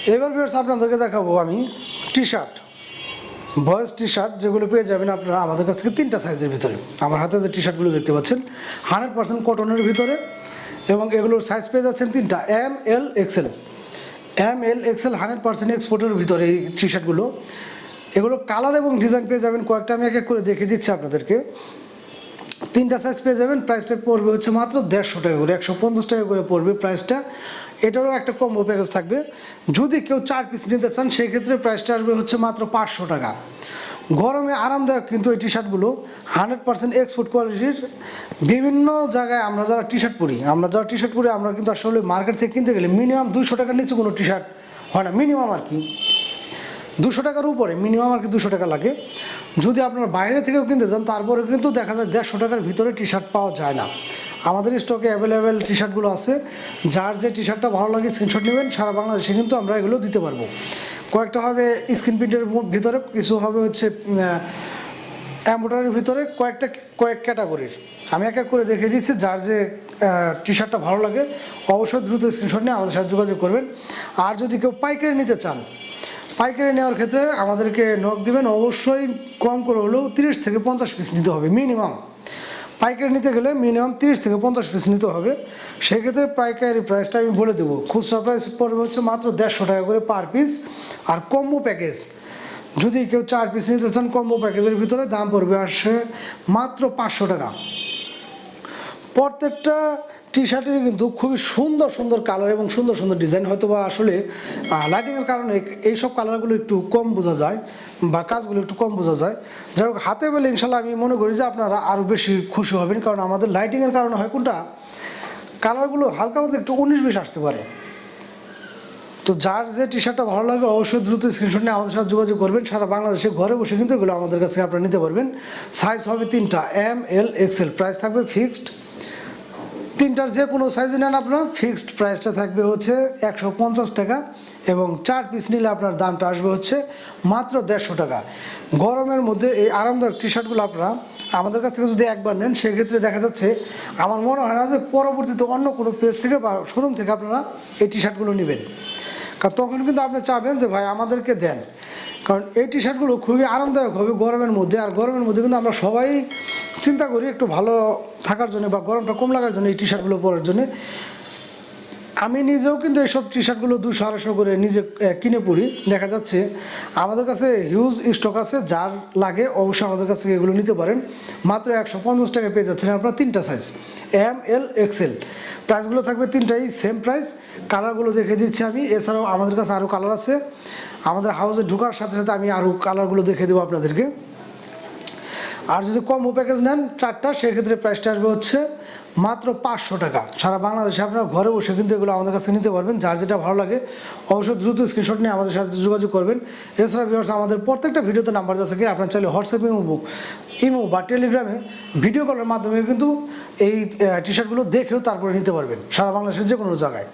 এবার ভিউয়ার্স আপনাদেরকে দেখাবো আমি T shirt, boys T shirt, যেগুলো পেয়ে যাবেন আপনারা আমাদের কাছ থেকে 3টা সাইজের ভিতরে। আমার হাতে যে টি শার্টগুলো দেখতে পাচ্ছেন 100% কটনের ভিতরে, এবং এগুলোর সাইজ পেয়ে যাচ্ছেন 3টা, M L XL. M L XL 100% এক্সপোর্টের ভিতরে এই টি শার্টগুলো। এগুলো কালার এবং ডিজাইন পেয়ে যাবেন কয়েকটা, আমি এক এক করে দেখে দিচ্ছি আপনাদেরকে। 3টা সাইজ পেয়ে যাবেন। প্রাইসটা পড়বে হচ্ছে মাত্র 150 টাকা করে, 150 টাকা করে পড়বে প্রাইসটা। এটারও একটা কম্বো প্যাকেজ থাকবে। যদি কেউ 4 পিস নিতে চান সেই ক্ষেত্রে প্রাইসটা আসবে হচ্ছে মাত্র 500 টাকা। গরমে আরামদায়ক কিন্তু এই টি শার্টগুলো 100% এক্সপোর্ট কোয়ালিটির। বিভিন্ন জায়গায় আমরা যারা টি শার্ট পরি আমরা কিন্তু আসলে মার্কেট থেকে কিনতে গেলে মিনিমাম 200 টাকার নিচে কোনো টি শার্ট হয় না, মিনিমাম আর কি 200 টাকার উপরে মিনিমাম আর কি 200 টাকা লাগে। যদি আপনারা বাইরে থেকেও কিনতে যান তারপরে কিন্তু দেখা যায় 150 টাকার ভিতরে টি শার্ট পাওয়া যায় না। আমাদের স্টকে অ্যাভেলেবেল টি শার্টগুলো আছে। যার যে টি শার্টটা ভালো লাগে স্ক্রিনশট নেবেন, সারা বাংলাদেশে কিন্তু আমরা এগুলো দিতে পারবো। কয়েকটা হবে স্ক্রিন প্রিন্টের ভিতরে, কিছু হবে হচ্ছে এমব্রয়ডারির ভিতরে, কয়েক ক্যাটাগরির। আমি এক এক করে দেখে দিচ্ছি। যার যে টি শার্টটা ভালো লাগে অবশ্যই দ্রুত স্ক্রিনশট নিয়ে আমাদের সাথে যোগাযোগ করবেন। আর যদি কেউ পাইকারি নিতে চান, পাইকারি নেওয়ার ক্ষেত্রে আমাদেরকে নক দিবেন। অবশ্যই কম করে হলেও 30 থেকে 50 পিস নিতে হবে মিনিমাম। পাইকারি নিতে গেলে মিনিমাম 30 থেকে 50 পিস নিতে হবে। সেক্ষেত্রে পাইকারি প্রাইসটা আমি বলে দেবো। খুচরা প্রাইস পড়বে হচ্ছে মাত্র 150 টাকা করে পার পিস। আর কম্বো প্যাকেজ, যদি কেউ 4 পিস নিতে চান কম্বো প্যাকেজের ভিতরে দাম পড়বে আসে মাত্র 500 টাকা। প্রত্যেকটা টি শার্টের কিন্তু খুবই সুন্দর সুন্দর কালার এবং সুন্দর সুন্দর ডিজাইন। হয়তো বা আসলে লাইটিংয়ের কারণে এইসব কালারগুলো একটু কম বোঝা যায় বা কাজগুলো একটু কম বোঝা যায়। যাই হোক, হাতে পেলে ইনশাল্লাহ আমি মনে করি যে আপনারা আরও বেশি খুশি হবেন, কারণ আমাদের লাইটিংয়ের কারণে হয় কোনটা কালারগুলো হালকা মতো একটু 19-20 আসতে পারে। তো যার যে টি শার্টটা ভালো লাগে অবশ্যই দ্রুত স্ক্রিনশট নিয়ে আমাদের সাথে যোগাযোগ করবেন। সারা বাংলাদেশে ঘরে বসে কিন্তু এগুলো আমাদের কাছে আপনারা নিতে পারবেন। সাইজ হবে 3টা, এম এল এক্সেল। প্রাইস থাকবে ফিক্সড। 3টার যে কোনো সাইজে নেন আপনার, ফিক্সড প্রাইসটা থাকবে হচ্ছে 150 টাকা, এবং 4 পিস নিলে আপনার দামটা আসবে হচ্ছে মাত্র 150 টাকা। গরমের মধ্যে এই আরামদায়ক টি শার্টগুলো আপনারা আমাদের কাছ থেকে যদি একবার নেন সেক্ষেত্রে দেখা যাচ্ছে আমার মনে হয় না যে পরবর্তীতে অন্য কোনো পেজ থেকে বা শোরুম থেকে আপনারা এই টি শার্টগুলো নেবেন, কারণ তখন কিন্তু আপনি চাবেন যে ভাই আমাদেরকে দেন। কারণ এই টি শার্টগুলো খুবই আরামদায়ক হবে গরমের মধ্যে। আর গরমের মধ্যে কিন্তু আমরা সবাই চিন্তা করি একটু ভালো থাকার জন্য বা গরমটা কম লাগার জন্য এই টি শার্টগুলো পরার জন্য। আমি নিজেও কিন্তু এইসব টি শার্টগুলো 200-250 করে নিজে কিনে পড়ি। দেখা যাচ্ছে আমাদের কাছে হিউজ স্টক আছে। যার লাগে অবশ্যই আমাদের কাছ থেকে এগুলো নিতে পারেন। মাত্র 150 টাকা পেয়ে যাচ্ছেন আপনার 3টা সাইজ, এম এল এক্সেল। প্রাইসগুলো থাকবে 3টাই সেম প্রাইস। কালারগুলো দেখে দিচ্ছি আমি। এছাড়াও আমাদের কাছে আরও কালার আছে। আমাদের হাউসে ঢোকার সাথে সাথে আমি আরও কালারগুলো দেখে দেবো আপনাদেরকে। আর যদি কম্বো প্যাকেজ নেন 4টা, সেক্ষেত্রে প্রাইসটা আসবে হচ্ছে মাত্র 500 টাকা। সারা বাংলাদেশে আপনারা ঘরে বসে কিন্তু এগুলো আমাদের কাছে নিতে পারবেন। যার যেটা ভালো লাগে অবশ্যই দ্রুত স্ক্রিনশট নিয়ে আমাদের সাথে যোগাযোগ করবেন। এছাড়া ভিউয়ার্স আমাদের প্রত্যেকটা ভিডিওতে নাম্বার দেওয়া থাকে। আপনার চাইলে হোয়াটসঅ্যাপ, ইমো বা টেলিগ্রামে ভিডিও কলের মাধ্যমে কিন্তু এই টি শার্টগুলো দেখেও তারপরে নিতে পারবেন সারা বাংলাদেশের যে কোনো জায়গায়।